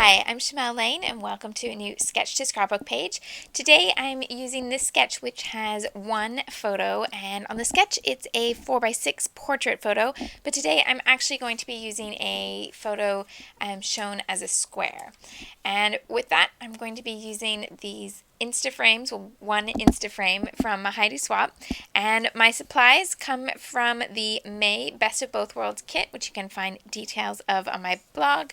Hi, I'm Shimelle Laine and welcome to a new Sketch to Scrapbook page. Today I'm using this sketch which has one photo, and on the sketch it's a 4x6 portrait photo, but today I'm actually going to be using a photo shown as a square. And with that I'm going to be using these Instaframes, one Instaframe from Heidi Swap, and my supplies come from the May Best of Both Worlds kit, which you can find details of on my blog,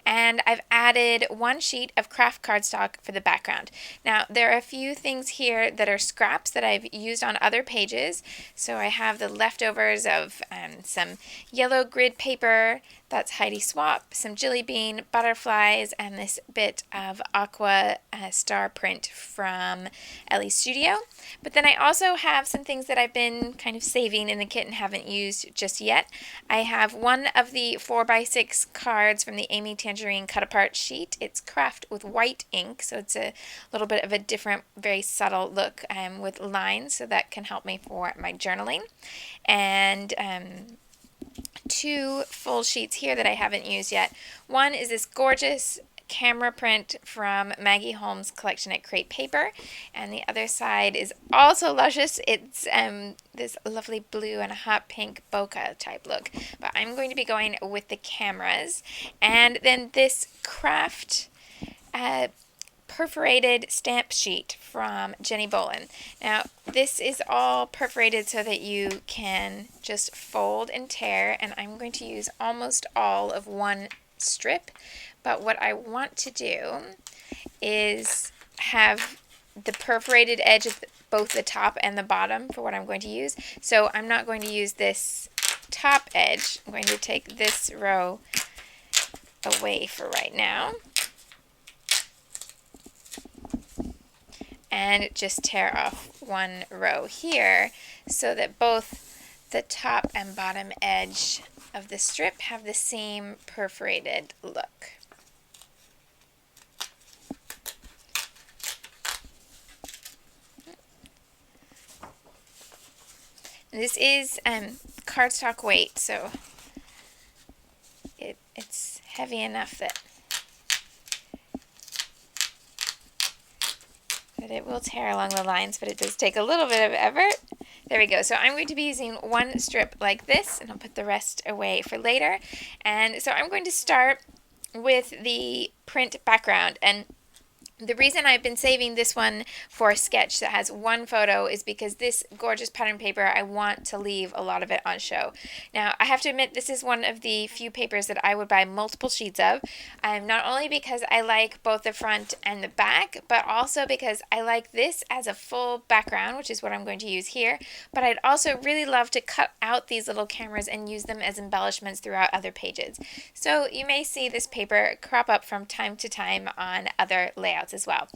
and I've added one sheet of craft cardstock for the background. Now there are a few things here that are scraps that I've used on other pages, so I have the leftovers of some yellow grid paper, that's Heidi Swap, some jelly bean, butterflies, and this bit of aqua star print from Ellie Studio. But then I also have some things that I've been kind of saving in the kit and haven't used just yet. I have one of the 4x6 cards from the Amy Tangerine cut apart sheet. It's craft with white ink, so it's a little bit of a different, very subtle look with lines, so that can help me for my journaling. And two full sheets here that I haven't used yet. One is this gorgeous camera print from Maggie Holmes' collection at Crate Paper, and the other side is also luscious. It's this lovely blue and a hot pink bokeh type look, but I'm going to be going with the cameras. And then this craft perforated stamp sheet from Jenny Bolin. Now this is all perforated so that you can just fold and tear, and I'm going to use almost all of one strip, but what I want to do is have the perforated edge of both the top and the bottom for what I'm going to use. So I'm not going to use this top edge. I'm going to take this row away for right now and just tear off one row here so that both the top and bottom edge of the strip have the same perforated look. This is cardstock weight, so it's heavy enough that it will tear along the lines, but it does take a little bit of effort. There we go. So I'm going to be using one strip like this, and I'll put the rest away for later. And so I'm going to start with the print background, and the reason I've been saving this one for a sketch that has one photo is because this gorgeous pattern paper, I want to leave a lot of it on show. Now, I have to admit, this is one of the few papers that I would buy multiple sheets of, not only because I like both the front and the back, but also because I like this as a full background, which is what I'm going to use here, but I'd also really love to cut out these little cameras and use them as embellishments throughout other pages. So you may see this paper crop up from time to time on other layouts as well.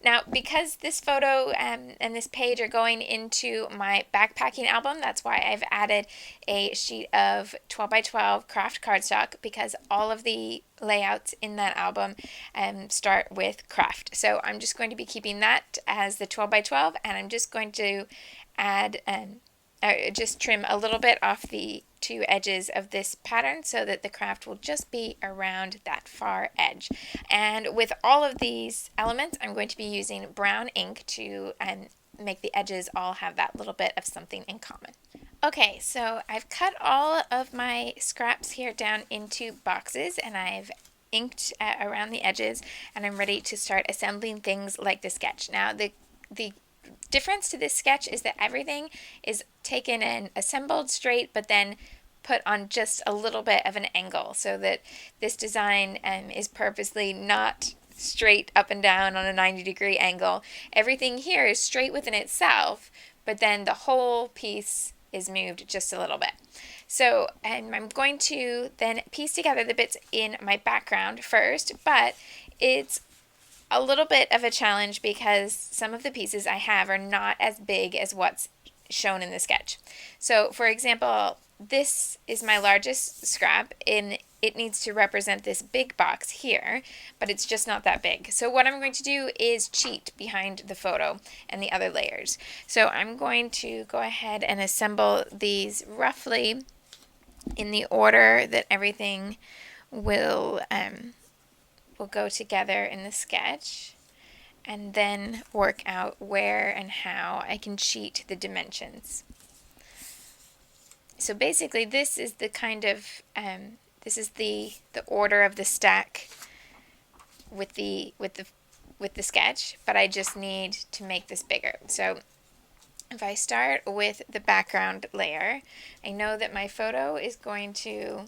Now, because this photo and this page are going into my backpacking album, that's why I've added a sheet of 12x12 craft cardstock, because all of the layouts in that album start with craft. So I'm just going to be keeping that as the 12x12, and I'm just going to add just trim a little bit off the two edges of this pattern so that the craft will just be around that far edge. And with all of these elements, I'm going to be using brown ink to make the edges all have that little bit of something in common. Okay, so I've cut all of my scraps here down into boxes, and I've inked around the edges, and I'm ready to start assembling things like the sketch. Now, the difference to this sketch is that everything is taken and assembled straight, but then put on just a little bit of an angle, so that this design is purposely not straight up and down on a 90-degree angle. Everything here is straight within itself, but then the whole piece is moved just a little bit. So I'm going to then piece together the bits in my background first, but it's a little bit of a challenge because some of the pieces I have are not as big as what's shown in the sketch. So for example, this is my largest scrap, and it needs to represent this big box here, but it's just not that big. So what I'm going to do is cheat behind the photo and the other layers. So I'm going to go ahead and assemble these roughly in the order that everything will will go together in the sketch, and then work out where and how I can cheat the dimensions. So basically this is the kind of, this is the order of the stack with the sketch, but I just need to make this bigger. So if I start with the background layer, I know that my photo is going to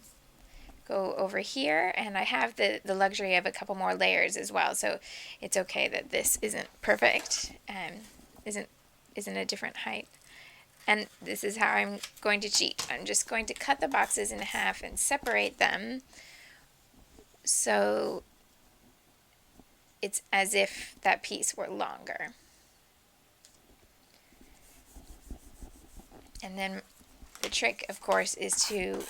go over here, and I have the luxury of a couple more layers as well, so it's okay that this isn't perfect, isn't a different height. And this is how I'm going to cheat. I'm just going to cut the boxes in half and separate them so it's as if that piece were longer. And then the trick, of course, is to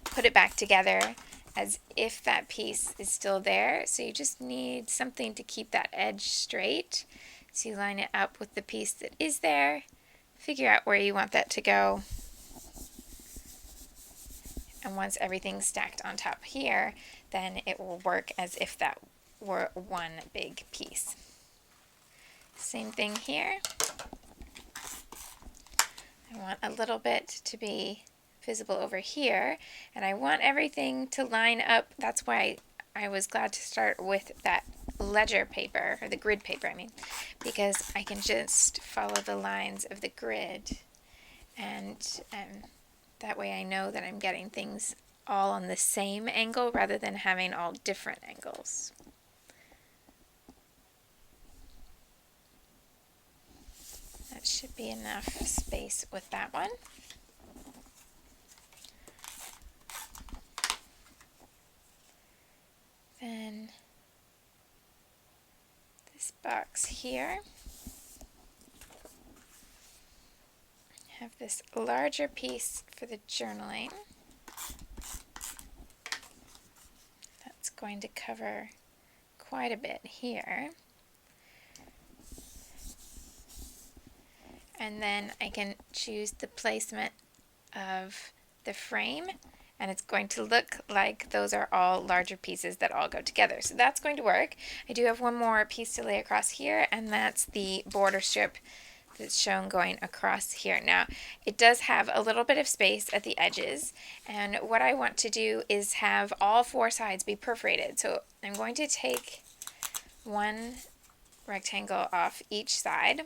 put it back together as if that piece is still there. So you just need something to keep that edge straight. So you line it up with the piece that is there, figure out where you want that to go. And once everything's stacked on top here, then it will work as if that were one big piece. Same thing here. I want a little bit to be visible over here, and I want everything to line up. That's why I was glad to start with that ledger paper, or the grid paper, I mean, because I can just follow the lines of the grid, and that way I know that I'm getting things all on the same angle rather than having all different angles. That should be enough space with that one. Then this box here, have this larger piece for the journaling. That's going to cover quite a bit here. And then I can choose the placement of the frame, and it's going to look like those are all larger pieces that all go together. So that's going to work. I do have one more piece to lay across here, and that's the border strip that's shown going across here. Now, it does have a little bit of space at the edges, and what I want to do is have all four sides be perforated. So I'm going to take one rectangle off each side.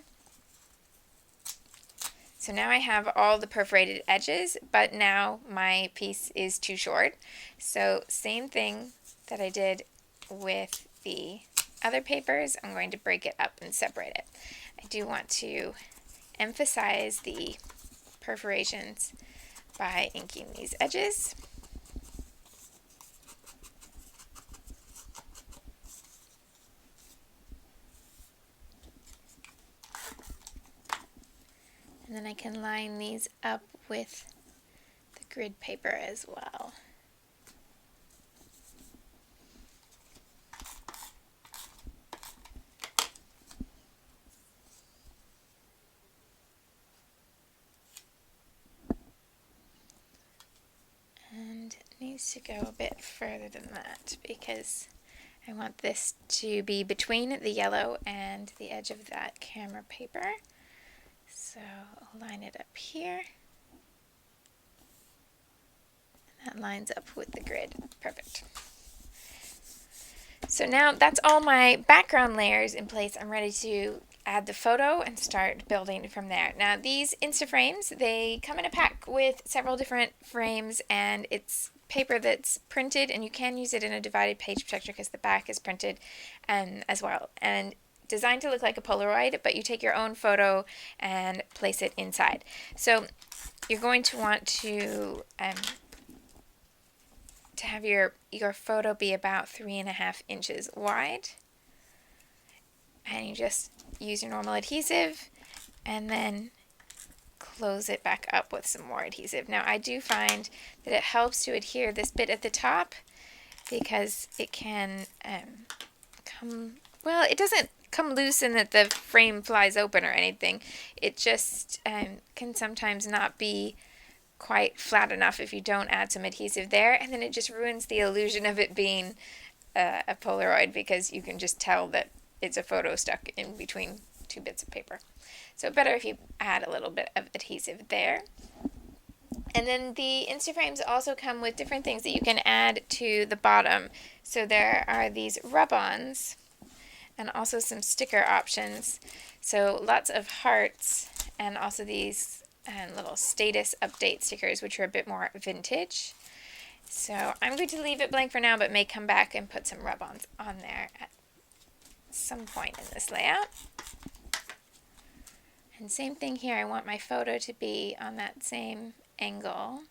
So now I have all the perforated edges, but now my piece is too short. So same thing that I did with the other papers, I'm going to break it up and separate it. I do want to emphasize the perforations by inking these edges. And then I can line these up with the grid paper as well. And it needs to go a bit further than that because I want this to be between the yellow and the edge of that camera paper. So I'll line it up here. And that lines up with the grid. Perfect. So now that's all my background layers in place. I'm ready to add the photo and start building from there. Now these Instaframes, they come in a pack with several different frames, and it's paper that's printed, and you can use it in a divided page protector because the back is printed as well. And designed to look like a Polaroid, but you take your own photo and place it inside. So you're going to want to have your photo be about 3.5 inches wide, and you just use your normal adhesive and then close it back up with some more adhesive. Now I do find that it helps to adhere this bit at the top because it can it doesn't come loose and that the frame flies open or anything. It just can sometimes not be quite flat enough if you don't add some adhesive there, and then it just ruins the illusion of it being a Polaroid because you can just tell that it's a photo stuck in between two bits of paper. So better if you add a little bit of adhesive there. And then the Instaframes also come with different things that you can add to the bottom. So there are these rub-ons and also some sticker options. So lots of hearts and also these little status update stickers, which are a bit more vintage. So I'm going to leave it blank for now, but may come back and put some rub-ons on there at some point in this layout. And same thing here, I want my photo to be on that same angle.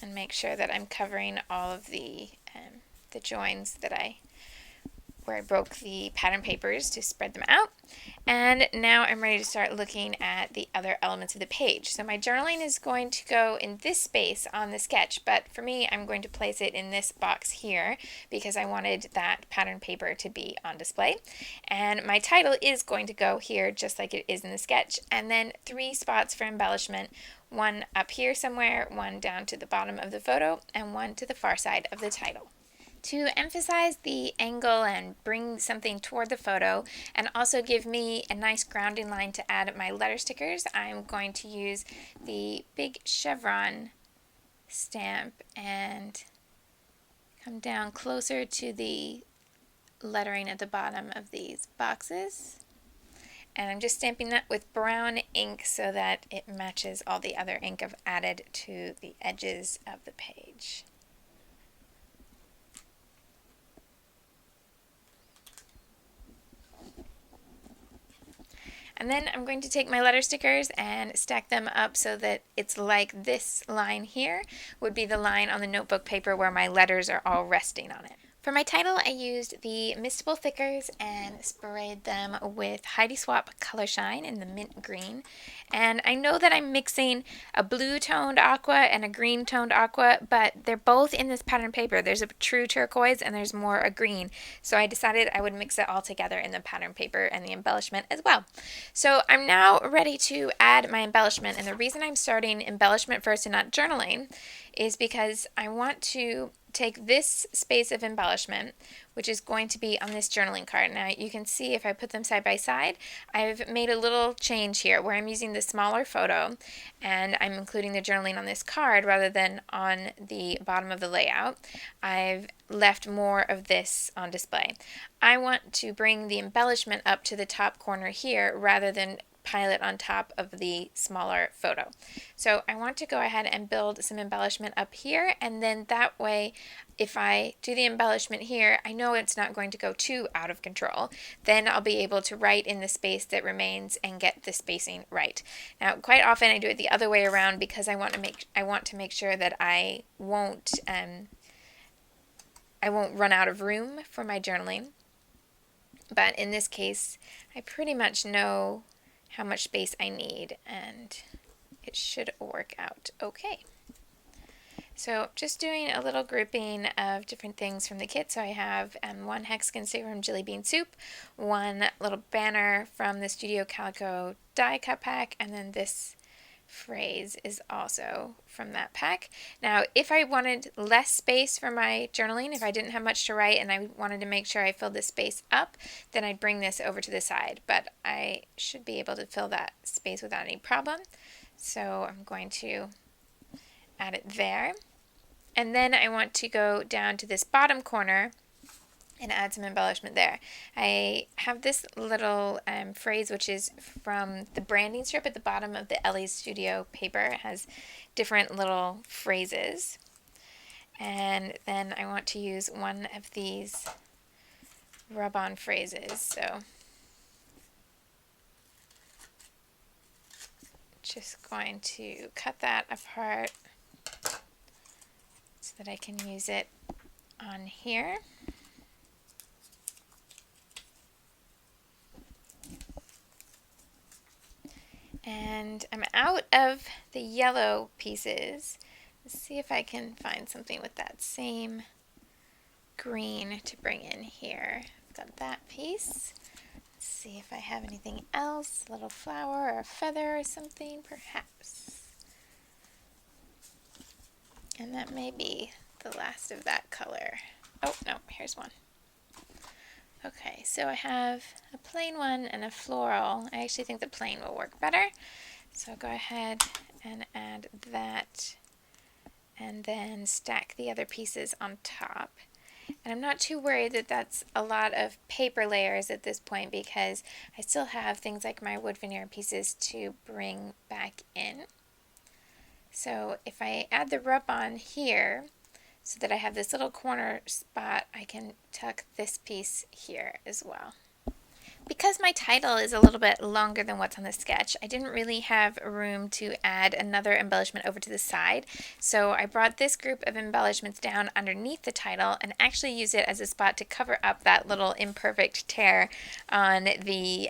And make sure that I'm covering all of the joins that where I broke the pattern papers to spread them out. And now I'm ready to start looking at the other elements of the page. So my journaling is going to go in this space on the sketch, but for me, I'm going to place it in this box here because I wanted that pattern paper to be on display. And my title is going to go here just like it is in the sketch. And then 3 spots for embellishment, one up here somewhere, one down to the bottom of the photo, and one to the far side of the title. To emphasize the angle and bring something toward the photo and also give me a nice grounding line to add my letter stickers, I'm going to use the big chevron stamp and come down closer to the lettering at the bottom of these boxes. And I'm just stamping that with brown ink so that it matches all the other ink I've added to the edges of the page. And then I'm going to take my letter stickers and stack them up so that it's like this line here would be the line on the notebook paper where my letters are all resting on it. For my title, I used the Mistable Thickers and sprayed them with Heidi Swapp Color Shine in the mint green. And I know that I'm mixing a blue toned aqua and a green toned aqua, but they're both in this pattern paper. There's a true turquoise and there's more a green. So I decided I would mix it all together in the pattern paper and the embellishment as well. So I'm now ready to add my embellishment. And the reason I'm starting embellishment first and not journaling is because I want to take this space of embellishment, which is going to be on this journaling card. Now you can see if I put them side by side, I've made a little change here where I'm using the smaller photo and I'm including the journaling on this card rather than on the bottom of the layout. I've left more of this on display. I want to bring the embellishment up to the top corner here rather than pile it on top of the smaller photo. So I want to go ahead and build some embellishment up here, and then that way if I do the embellishment here, I know it's not going to go too out of control. Then I'll be able to write in the space that remains and get the spacing right. Now quite often I do it the other way around because I want to make sure that I won't run out of room for my journaling. But in this case, I pretty much know how much space I need, and it should work out okay. So just doing a little grouping of different things from the kit. So I have one hexagon sticker from Jelly Bean Soup, one little banner from the Studio Calico die cut pack, and then this phrase is also from that pack. Now if I wanted less space for my journaling, if I didn't have much to write and I wanted to make sure I filled this space up, then I'd bring this over to the side, but I should be able to fill that space without any problem. So I'm going to add it there, and then I want to go down to this bottom corner and add some embellishment there. I have this little phrase which is from the branding strip at the bottom of the Ellie's Studio paper. It has different little phrases, and then I want to use one of these rub-on phrases. So just going to cut that apart so that I can use it on here. And I'm out of the yellow pieces. Let's see if I can find something with that same green to bring in here. I've got that piece. Let's see if I have anything else. A little flower or a feather or something, perhaps. And that may be the last of that color. Oh, no, here's one. Okay, so I have a plain one and a floral. I actually think the plain will work better. So I'll go ahead and add that and then stack the other pieces on top. And I'm not too worried that that's a lot of paper layers at this point because I still have things like my wood veneer pieces to bring back in. So if I add the rub on here so that I have this little corner spot, I can tuck this piece here as well. Because my title is a little bit longer than what's on the sketch, I didn't really have room to add another embellishment over to the side, so I brought this group of embellishments down underneath the title and actually used it as a spot to cover up that little imperfect tear on the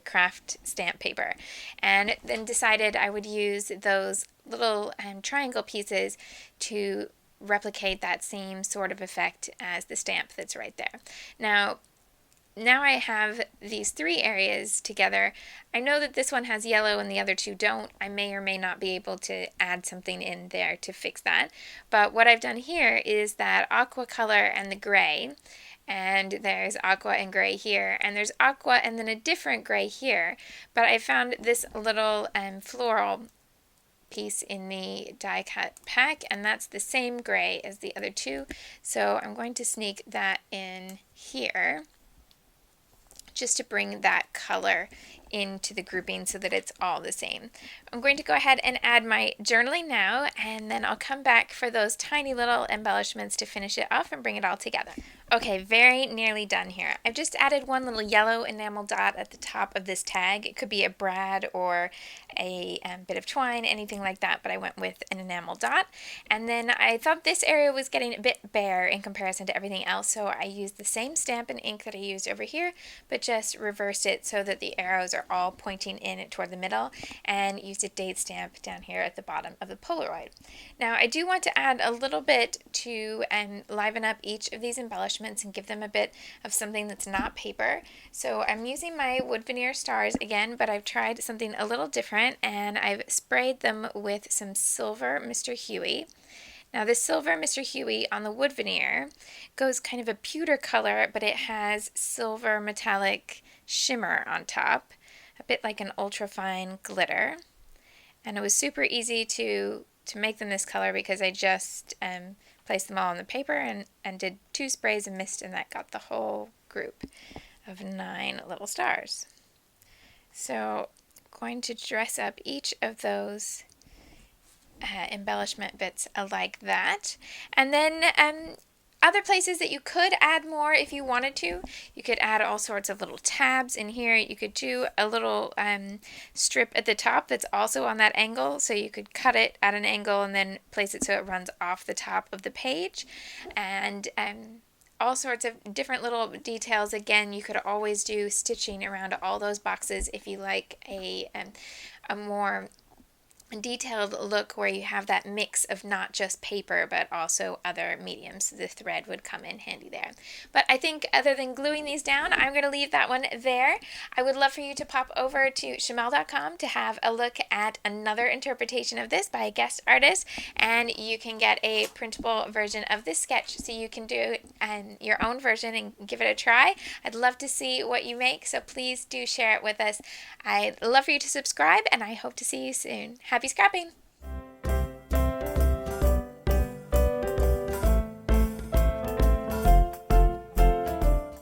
craft stamp paper, and then decided I would use those little triangle pieces to replicate that same sort of effect as the stamp that's right there. Now I have these three areas together. I know that this one has yellow and the other two don't. I may or may not be able to add something in there to fix that. But what I've done here is that aqua color and the gray. And there's aqua and gray here. And there's aqua and then a different gray here. But I found this little floral piece in the die cut pack, and that's the same gray as the other two. So I'm going to sneak that in here, just to bring that color into the grouping so that it's all the same. I'm going to go ahead and add my journaling now, and then I'll come back for those tiny little embellishments to finish it off and bring it all together. Okay, very nearly done here. I've just added one little yellow enamel dot at the top of this tag. It could be a brad or a bit of twine, anything like that, but I went with an enamel dot. And then I thought this area was getting a bit bare in comparison to everything else, so I used the same stamp and ink that I used over here, but just reversed it so that the arrows are all pointing in toward the middle, and used a date stamp down here at the bottom of the Polaroid. Now I do want to add a little bit to liven up each of these embellishments and give them a bit of something that's not paper. So I'm using my wood veneer stars again, but I've tried something a little different, and I've sprayed them with some silver Mr. Huey. Now this silver Mr. Huey on the wood veneer goes kind of a pewter color, but it has silver metallic shimmer on top, a bit like an ultrafine glitter. And it was super easy to make them this color because I just placed them all on the paper and did 2 sprays of mist, and that got the whole group of 9 little stars. So I'm going to dress up each of those embellishment bits like that. And then other places that you could add more if you wanted to. You could add all sorts of little tabs in here. You could do a little strip at the top that's also on that angle, so you could cut it at an angle and then place it so it runs off the top of the page. And all sorts of different little details. Again, you could always do stitching around all those boxes if you like a more detailed look where you have that mix of not just paper but also other mediums. The thread would come in handy there. But I think other than gluing these down, I'm going to leave that one there. I would love for you to pop over to Shimelle.com to have a look at another interpretation of this by a guest artist, and you can get a printable version of this sketch so you can do your own version and give it a try. I'd love to see what you make, so please do share it with us. I'd love for you to subscribe, and I hope to see you soon. Happy scrapping!